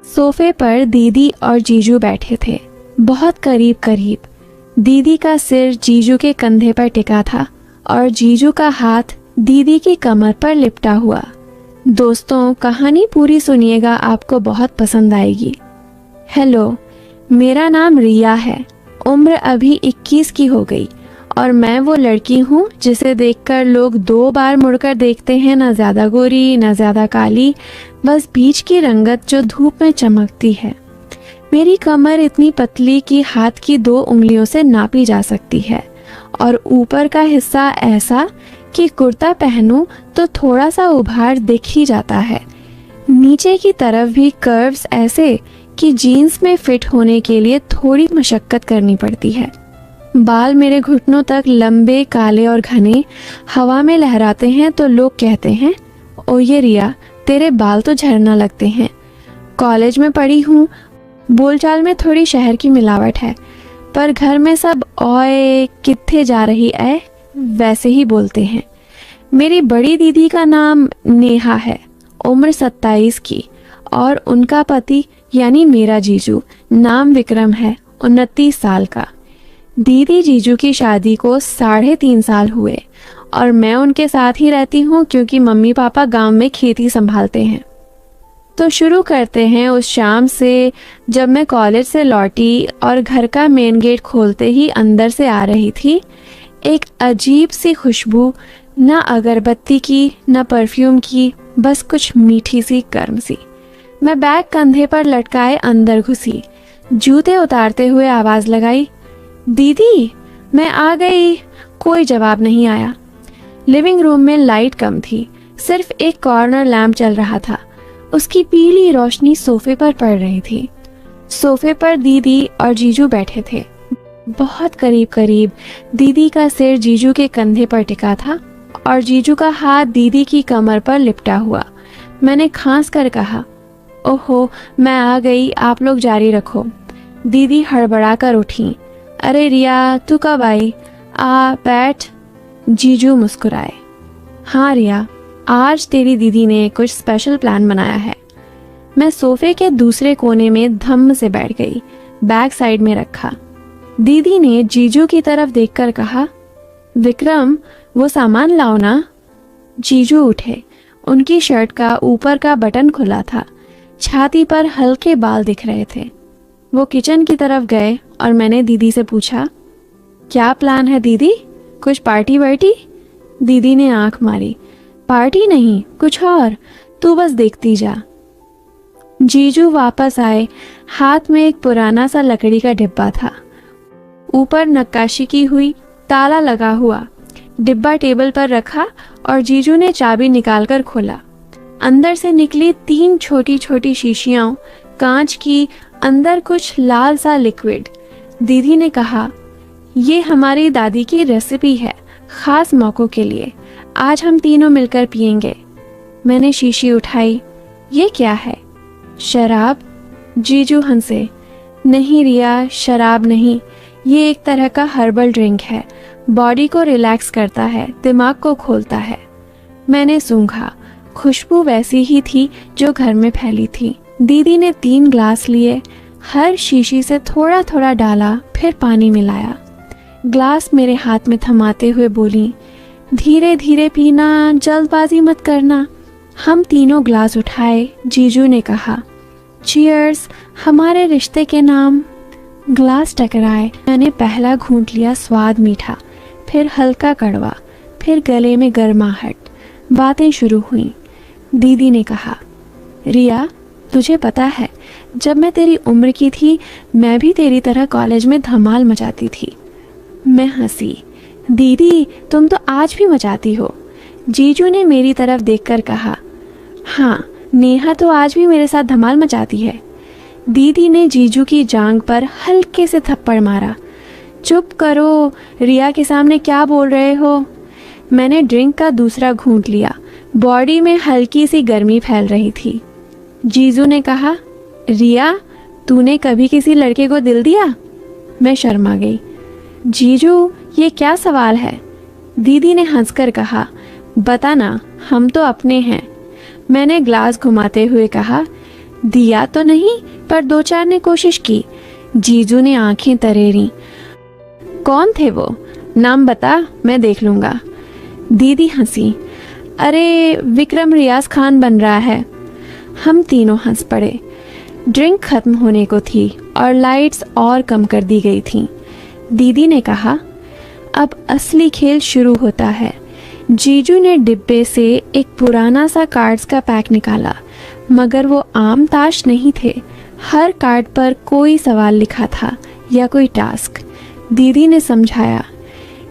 सोफे पर दीदी और जीजू बैठे थे, बहुत करीब करीब। दीदी का सिर जीजू के कंधे पर टिका था और जीजू का हाथ दीदी की कमर पर लिपटा हुआ। दोस्तों, कहानी पूरी सुनिएगा, आपको बहुत पसंद आएगी। हेलो, मेरा नाम रिया है। उम्र अभी 21 की हो गई और मैं वो लड़की हूँ जिसे देखकर लोग 2 बार मुड़कर देखते हैं। ना ज़्यादा गोरी, ना ज़्यादा काली, बस बीच की रंगत जो धूप में चमकती है। मेरी कमर इतनी पतली कि हाथ की 2 उंगलियों से नापी जा सकती है और ऊपर का हिस्सा ऐसा कि कुर्ता पहनूं तो थोड़ा सा उभार दिख ही जाता है। नीचे की तरफ भी कर्व्स ऐसे कि जीन्स में फिट होने के लिए थोड़ी मशक्कत करनी पड़ती है। बाल मेरे घुटनों तक लंबे, काले और घने हवा में लहराते हैं तो लोग कहते हैं, ओ ये रिया, तेरे बाल तो झरना लगते हैं। कॉलेज में पढ़ी हूँ, बोलचाल में थोड़ी शहर की मिलावट है, पर घर में सब ओए कित्थे जा रही है वैसे ही बोलते हैं। मेरी बड़ी दीदी का नाम नेहा है, उम्र 27 की, और उनका पति यानी मेरा जीजू नाम विक्रम है, 29 साल का। दीदी जीजू की शादी को 3.5 साल हुए और मैं उनके साथ ही रहती हूँ क्योंकि मम्मी पापा गांव में खेती संभालते हैं। तो शुरू करते हैं उस शाम से जब मैं कॉलेज से लौटी और घर का मेन गेट खोलते ही अंदर से आ रही थी एक अजीब सी खुशबू, ना अगरबत्ती की, ना परफ्यूम की, बस कुछ मीठी सी गर्म सी। मैं बैग कंधे पर लटकाए अंदर घुसी, जूते उतारते हुए आवाज लगाई, दीदी मैं आ गई। कोई जवाब नहीं आया। लिविंग रूम में लाइट कम थी, सिर्फ एक कॉर्नर लैंप चल रहा था। उसकी पीली रोशनी सोफे पर पड़ रही थी। सोफे पर दीदी और जीजू बैठे थे, बहुत करीब करीब। दीदी का सिर जीजू के कंधे पर टिका था और जीजू का हाथ दीदी की कमर पर लिपटा हुआ। मैंने खांस कर कहा, ओहो मैं आ गई, आप लोग जारी रखो। दीदी हड़बड़ा कर उठी, अरे रिया तू कब आई, आ बैठ। जीजू मुस्कुराए, हाँ रिया, आज तेरी दीदी ने कुछ स्पेशल प्लान बनाया है। मैं सोफे के दूसरे कोने में धम्म से बैठ गई, बैग साइड में रखा। दीदी ने जीजू की तरफ देखकर कहा, विक्रम वो सामान लाओ ना। जीजू उठे, उनकी शर्ट का ऊपर का बटन खुला था, छाती पर हल्के बाल दिख रहे थे। वो किचन की तरफ गए और मैंने दीदी से पूछा, क्या प्लान है दीदी, कुछ पार्टी वार्टी? दीदी ने आंख मारी, पार्टी नहीं, कुछ और, तू बस देखती जा। जीजू वापस आए, हाथ में एक पुराना सा लकड़ी का डिब्बा था, ऊपर नक्काशी की हुई, ताला लगा हुआ। डिब्बा टेबल पर रखा और जीजू ने चाबी निकालकर खोला। अंदर से निकली 3 छोटी छोटी शीशियां, कांच की, अंदर कुछ लाल सा लिक्विड। दीदी ने कहा, ये हमारी दादी की रेसिपी है, खास मौकों के लिए, आज हम तीनों मिलकर पिएंगे। मैंने शीशी उठाई, ये क्या है? शराब? जीजू हंसे, नहीं रिया, शराब नहीं, ये एक तरह का हर्बल ड्रिंक है, बॉडी को रिलैक्स करता है, दिमाग को खोलता है। मैंने सूंघा, खुशबू वैसी ही थी जो घर में फैली थी। दीदी ने 3 ग्लास लिए, हर शीशी से थोड़ा थोड़ा डाला, फिर पानी मिलाया। ग्लास मेरे हाथ में थमाते हुए बोली, धीरे धीरे पीना, जल्दबाजी मत करना। हम तीनों ग्लास उठाए। जीजू ने कहा, चीयर्स हमारे रिश्ते के नाम। ग्लास टकराए, मैंने पहला घूंट लिया, स्वाद मीठा, फिर हल्का कड़वा, फिर गले में गर्माहट। बातें शुरू हुई। दीदी ने कहा, रिया तुझे पता है, जब मैं तेरी उम्र की थी मैं भी तेरी तरह कॉलेज में धमाल मचाती थी। मैं हंसी, दीदी तुम तो आज भी मचाती हो। जीजू ने मेरी तरफ देखकर कहा, हाँ नेहा तो आज भी मेरे साथ धमाल मचाती है। दीदी ने जीजू की जांघ पर हल्के से थप्पड़ मारा। चुप करो, रिया के सामने क्या बोल रहे हो? मैंने ड्रिंक का दूसरा घूंट लिया, बॉडी में हल्की सी गर्मी फैल रही थी। जीजू ने कहा, रिया तूने कभी किसी लड़के को दिल दिया? मैं शर्मा गई। जीजू ये क्या सवाल है? दीदी ने हंसकर कहा, बता ना, हम तो अपने हैं। मैंने ग्लास घुमाते हुए कहा, दिया तो नहीं, पर दो चार ने कोशिश की। जीजू ने आंखें तरेरी। कौन थे वो? नाम बता, मैं देख लूंगा। दीदी हंसी। अरे विक्रम रियाज खान बन रहा है। हम तीनों हंस पड़े। ड्रिंक खत्म होने को थी और लाइट्स और कम कर दी गई थीं। दीदी ने कहा, अब असली खेल शुरू होता है। जीजू ने डिब्बे से एक पुराना सा कार्ड्स का पैक निकाला, मगर वो आम ताश नहीं थे। हर कार्ड पर कोई सवाल लिखा था या कोई टास्क। दीदी ने समझाया,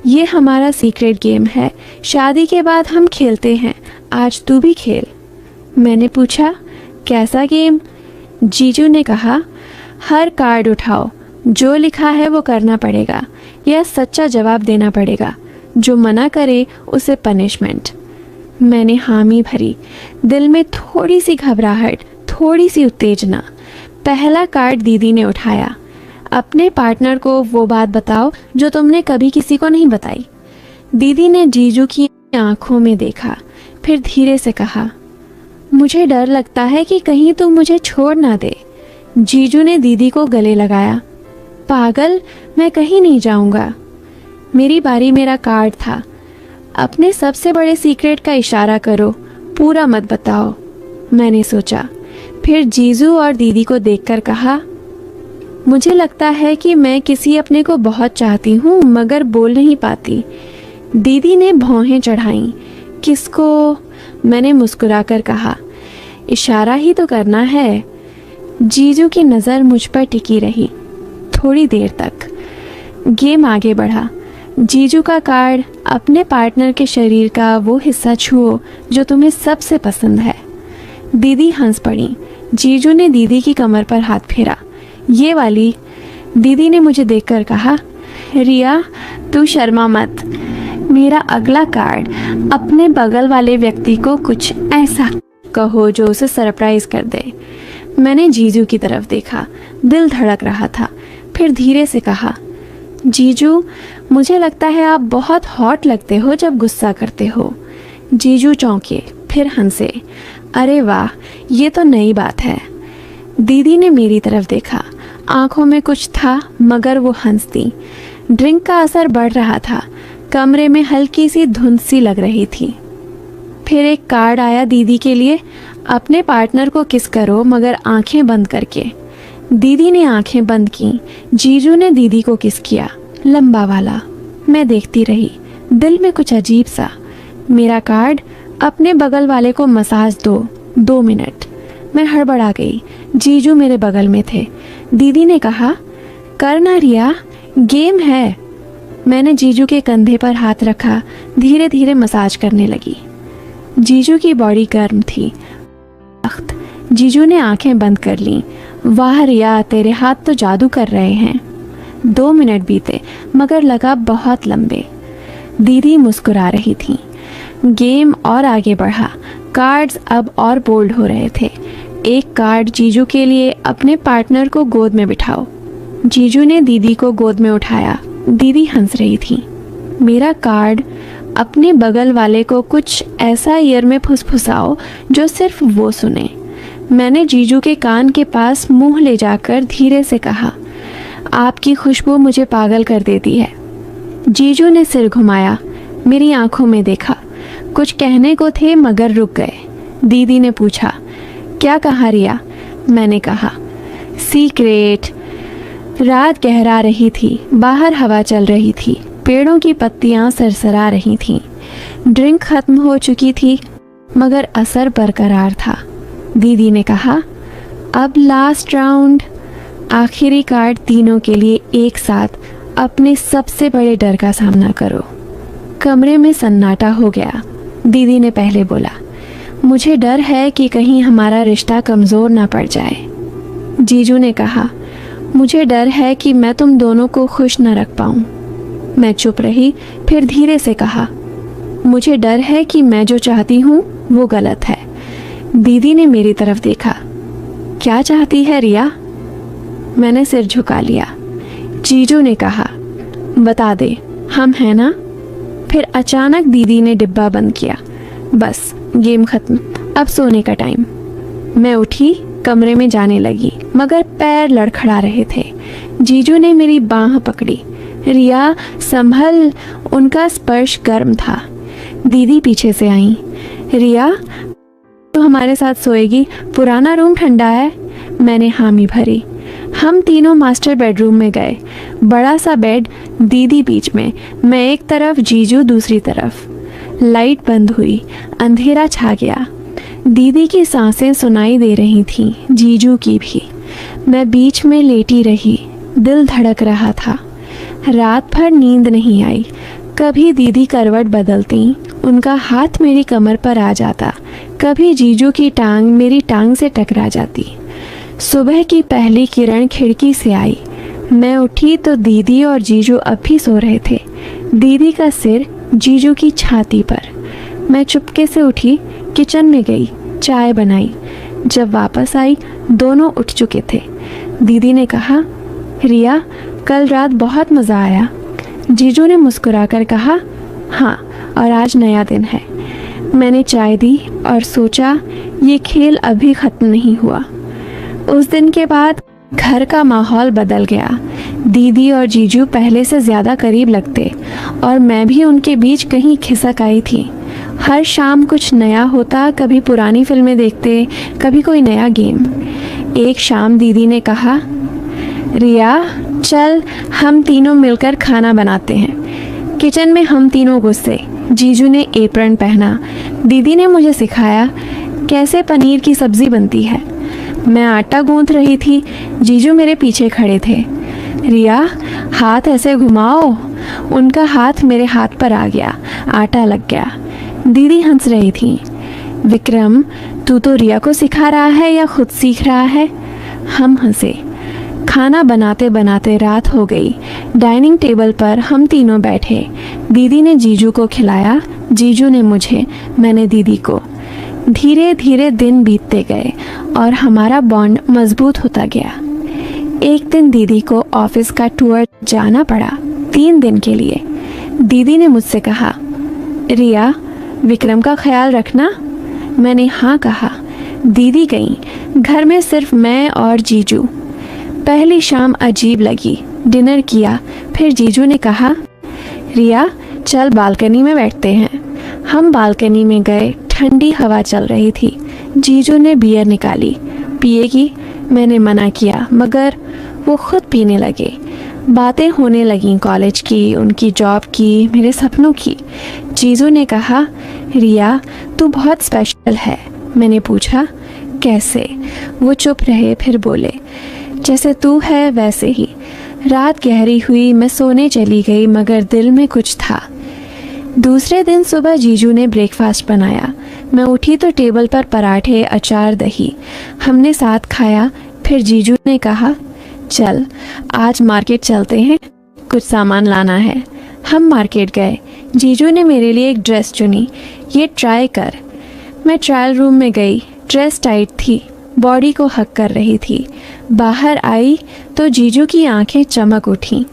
ये हमारा सीक्रेट गेम है, शादी के बाद हम खेलते हैं, आज तू भी खेल। मैंने पूछा, कैसा गेम? जीजू ने कहा, हर कार्ड उठाओ, जो लिखा है वो करना पड़ेगा या सच्चा जवाब देना पड़ेगा, जो मना करे उसे पनिशमेंट। मैंने हामी भरी, दिल में थोड़ी सी घबराहट, थोड़ी सी उत्तेजना। पहला कार्ड दीदी ने उठाया। अपने पार्टनर को वो बात बताओ जो तुमने कभी किसी को नहीं बताई। दीदी ने जीजू की आंखों में देखा, फिर धीरे से कहा, मुझे डर लगता है कि कहीं तू मुझे छोड़ ना दे। जीजू ने दीदी को गले लगाया। पागल, मैं कहीं नहीं जाऊंगा। मेरी बारी, मेरा कार्ड था। अपने सबसे बड़े सीक्रेट का इशारा करो, पूरा मत बताओ। मैंने सोचा, फिर जीजू और दीदी को देखकर कहा, मुझे लगता है कि मैं किसी अपने को बहुत चाहती हूँ मगर बोल नहीं पाती। दीदी ने भौहें चढ़ाईं। किसको? मैंने मुस्कुराकर कहा, इशारा ही तो करना है। जीजू की नज़र मुझ पर टिकी रही थोड़ी देर तक। गेम आगे बढ़ा। जीजू का कार्ड, अपने पार्टनर के शरीर का वो हिस्सा छुओ जो तुम्हें सबसे पसंद है। दीदी हंस पड़ी। जीजू ने दीदी की कमर पर हाथ फेरा। ये वाली। दीदी ने मुझे देखकर कहा, रिया तू शर्मा मत। मेरा अगला कार्ड, अपने बगल वाले व्यक्ति को कुछ ऐसा कहो जो उसे सरप्राइज कर दे। मैंने जीजू की तरफ देखा, दिल धड़क रहा था। फिर धीरे से कहा, जीजू मुझे लगता है आप बहुत हॉट लगते हो जब गुस्सा करते हो। जीजू चौंके, फिर हंसे। अरे वाह, ये तो नई बात है। दीदी ने मेरी तरफ देखा, आंखों में कुछ था मगर वो हंसती। ड्रिंक का असर बढ़ रहा था, कमरे में हल्की सी धुंध सी लग रही थी। फिर एक कार्ड आया दीदी के लिए, अपने पार्टनर को किस करो मगर आंखें बंद करके। दीदी ने आंखें बंद की। जीजू ने दीदी को किस किया, लंबा वाला। मैं देखती रही, दिल में कुछ अजीब सा। मेरा कार्ड, अपने बगल वाले को मसाज दो, 2 मिनट। मैं हड़बड़ा गई। जीजू मेरे बगल में थे। दीदी ने कहा, करना रिया, गेम है। मैंने जीजू के कंधे पर हाथ रखा, धीरे धीरे मसाज करने लगी। जीजू की बॉडी गर्म थी। जीजू ने आंखें बंद कर लीं। वाह रिया, तेरे हाथ तो जादू कर रहे हैं। 2 मिनट बीते मगर लगा बहुत लंबे। दीदी मुस्कुरा रही थी। गेम और आगे बढ़ा। कार्ड्स अब और बोल्ड हो रहे थे। एक कार्ड जीजू के लिए, अपने पार्टनर को गोद में बिठाओ। जीजू ने दीदी को गोद में उठाया। दीदी हंस रही थी। मेरा कार्ड, अपने बगल वाले को कुछ ऐसा ईयर में फुसफुसाओ जो सिर्फ वो सुने। मैंने जीजू के कान के पास मुंह ले जाकर धीरे से कहा, आपकी खुशबू मुझे पागल कर देती है। जीजू ने सिर घुमाया, मेरी आंखों में देखा। कुछ कहने को थे मगर रुक गए। दीदी ने पूछा, क्या कहा रिया? मैंने कहा, सीक्रेट। रात गहरा रही थी, बाहर हवा चल रही थी, पेड़ों की पत्तियां सरसरा रही थीं। ड्रिंक खत्म हो चुकी थी मगर असर बरकरार था। दीदी ने कहा, अब लास्ट राउंड। आखिरी कार्ड, तीनों के लिए एक साथ अपने सबसे बड़े डर का सामना करो। कमरे में सन्नाटा हो गया। दीदी ने पहले बोला, मुझे डर है कि कहीं हमारा रिश्ता कमज़ोर ना पड़ जाए। जीजू ने कहा, मुझे डर है कि मैं तुम दोनों को खुश न रख पाऊँ। मैं चुप रही, फिर धीरे से कहा, मुझे डर है कि मैं जो चाहती हूँ वो गलत है। दीदी ने मेरी तरफ देखा, क्या चाहती है रिया? मैंने सिर झुका लिया। जीजू ने कहा, बता दे, हम हैं ना? फिर अचानक दीदी ने डिब्बा बंद किया। बस, गेम खत्म, अब सोने का टाइम। मैं उठी, कमरे में जाने लगी, मगर पैर लड़खड़ा रहे थे। जीजू ने मेरी बांह पकड़ी। रिया संभल, उनका स्पर्श गर्म था। दीदी पीछे से आई। रिया, तो हमारे साथ सोएगी, पुराना रूम ठंडा है। मैंने हामी भरी। हम तीनों मास्टर बेडरूम में गए। बड़ा सा बेड, दीदी बीच में, मैं एक तरफ, जीजू दूसरी तरफ। लाइट बंद हुई, अंधेरा छा गया। दीदी की सांसें सुनाई दे रही थीं, जीजू की भी। मैं बीच में लेटी रही, दिल धड़क रहा था। रात भर नींद नहीं आई। कभी दीदी करवट बदलती, उनका हाथ मेरी कमर पर आ जाता, कभी जीजू की टांग मेरी टांग से टकरा जाती। सुबह की पहली किरण खिड़की से आई। मैं उठी तो दीदी और जीजू अब भी सो रहे थे। दीदी का सिर जीजू की छाती पर। मैं चुपके से उठी, किचन में गई, चाय बनाई। जब वापस आई, दोनों उठ चुके थे। दीदी ने कहा, रिया, कल रात बहुत मज़ा आया। जीजू ने मुस्कुराकर कहा, हाँ, और आज नया दिन है। मैंने चाय दी और सोचा, ये खेल अभी ख़त्म नहीं हुआ। उस दिन के बाद घर का माहौल बदल गया। दीदी और जीजू पहले से ज़्यादा करीब लगते और मैं भी उनके बीच कहीं खिसक आई थी। हर शाम कुछ नया होता, कभी पुरानी फिल्में देखते, कभी कोई नया गेम। एक शाम दीदी ने कहा, रिया, चल हम तीनों मिलकर खाना बनाते हैं। किचन में हम तीनों घुसे। जीजू ने एप्रन पहना। दीदी ने मुझे सिखाया कैसे पनीर की सब्ज़ी बनती है। मैं आटा गूंथ रही थी, जीजू मेरे पीछे खड़े थे। रिया, हाथ ऐसे घुमाओ। उनका हाथ मेरे हाथ पर आ गया, आटा लग गया। दीदी हंस रही थी। विक्रम, तू तो रिया को सिखा रहा है या खुद सीख रहा है? हम हंसे। खाना बनाते बनाते रात हो गई। डाइनिंग टेबल पर हम तीनों बैठे। दीदी ने जीजू को खिलाया, जीजू ने मुझे, मैंने दीदी को। धीरे धीरे दिन बीतते गए और हमारा बॉन्ड मजबूत होता गया। एक दिन दीदी को ऑफिस का टूर जाना पड़ा, 3 दिन के लिए। दीदी ने मुझसे कहा, रिया, विक्रम का ख्याल रखना। मैंने हाँ कहा। दीदी गई। घर में सिर्फ मैं और जीजू। पहली शाम अजीब लगी। डिनर किया, फिर जीजू ने कहा, रिया, चल बालकनी में बैठते हैं। हम बालकनी में गए। ठंडी हवा चल रही थी। जीजू ने बियर निकाली। पिएगी? मैंने मना किया, मगर वो खुद पीने लगे। बातें होने लगीं कॉलेज की, उनकी जॉब की, मेरे सपनों की। जीजू ने कहा, रिया, तू बहुत स्पेशल है। मैंने पूछा, कैसे? वो चुप रहे, फिर बोले, जैसे तू है वैसे ही। रात गहरी हुई, मैं सोने चली गई, मगर दिल में कुछ था। दूसरे दिन सुबह जीजू ने ब्रेकफास्ट बनाया। मैं उठी तो टेबल पर पराठे, अचार, दही। हमने साथ खाया। फिर जीजू ने कहा, चल आज मार्केट चलते हैं, कुछ सामान लाना है। हम मार्केट गए। जीजू ने मेरे लिए एक ड्रेस चुनी, ये ट्राई कर। मैं ट्रायल रूम में गई। ड्रेस टाइट थी, बॉडी को हक कर रही थी। बाहर आई तो जीजू की आंखें चमक उठीं।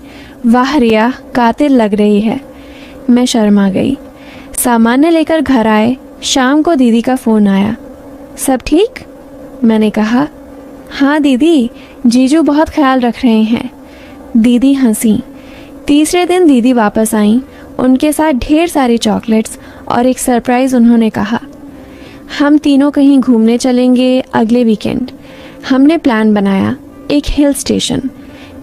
वाह रिया, कातिल लग रही है। मैं शर्मा गई। सामान लेकर घर आए। शाम को दीदी का फ़ोन आया। सब ठीक? मैंने कहा, हाँ दीदी, जीजू बहुत ख्याल रख रहे हैं। दीदी हंसी। तीसरे दिन दीदी वापस आईं। उनके साथ ढेर सारी चॉकलेट्स और एक सरप्राइज़। उन्होंने कहा, हम तीनों कहीं घूमने चलेंगे अगले वीकेंड। हमने प्लान बनाया, एक हिल स्टेशन।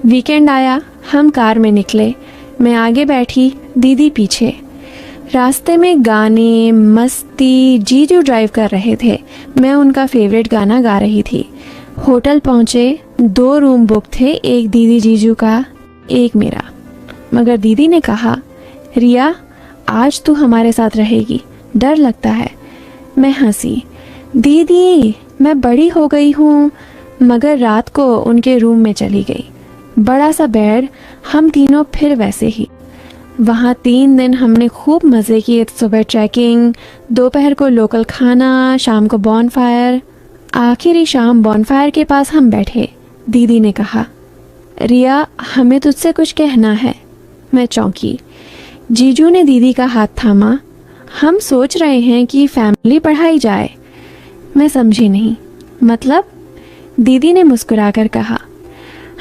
वीकेंड आया, हम कार में निकले। मैं आगे बैठी, दीदी पीछे। रास्ते में गाने, मस्ती। जीजू ड्राइव कर रहे थे, मैं उनका फेवरेट गाना गा रही थी। होटल पहुँचे। 2 रूम बुक थे, एक दीदी जीजू का, एक मेरा। मगर दीदी ने कहा, रिया, आज तू हमारे साथ रहेगी, डर लगता है। मैं हंसी। दीदी, मैं बड़ी हो गई हूँ। मगर रात को उनके रूम में चली गई। बड़ा सा बेड, हम तीनों फिर वैसे ही। वहाँ 3 दिन हमने खूब मज़े किए। सुबह ट्रैकिंग, दोपहर को लोकल खाना, शाम को बॉनफायर। आखिरी शाम बॉनफायर के पास हम बैठे। दीदी ने कहा, रिया, हमें तुझसे कुछ कहना है। मैं चौंकी। जीजू ने दीदी का हाथ थामा। हम सोच रहे हैं कि फैमिली पढ़ाई जाए। मैं समझी नहीं। मतलब? दीदी ने मुस्कुराकर कहा,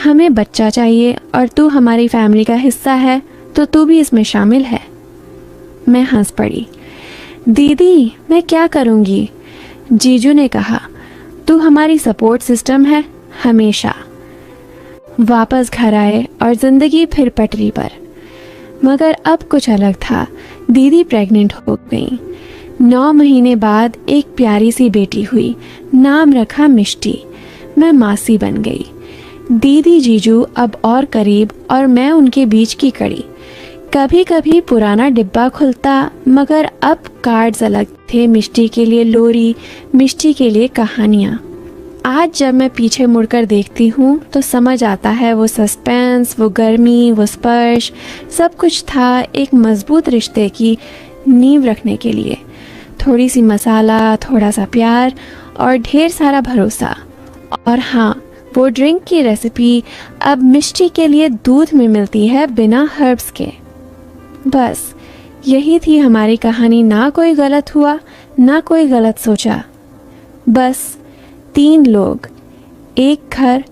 हमें बच्चा चाहिए और तू हमारी फैमिली का हिस्सा है तो तू भी इसमें शामिल है। मैं हंस पड़ी। दीदी मैं क्या करूँगी? जीजू ने कहा, तू हमारी सपोर्ट सिस्टम है हमेशा। वापस घर आए और ज़िंदगी फिर पटरी पर। मगर अब कुछ अलग था। दीदी प्रेग्नेंट हो गई। 9 महीने बाद एक प्यारी सी बेटी हुई। नाम रखा मिष्टी। मैं मासी बन गई। दीदी जीजू अब और करीब और मैं उनके बीच की कड़ी। कभी कभी पुराना डिब्बा खुलता, मगर अब कार्ड्स अलग थे। मिष्टी के लिए लोरी, मिष्टी के लिए कहानियाँ। आज जब मैं पीछे मुड़कर देखती हूँ तो समझ आता है वो सस्पेंस, वो गर्मी, वो स्पर्श, सब कुछ था एक मजबूत रिश्ते की नींव रखने के लिए। थोड़ी सी मसाला, थोड़ा सा प्यार और ढेर सारा भरोसा। और हाँ, वो ड्रिंक की रेसिपी अब मिष्टी के लिए दूध में मिलती है बिना हर्ब्स के। बस यही थी हमारी कहानी। ना कोई गलत हुआ, ना कोई गलत सोचा। बस 3 लोग, एक घर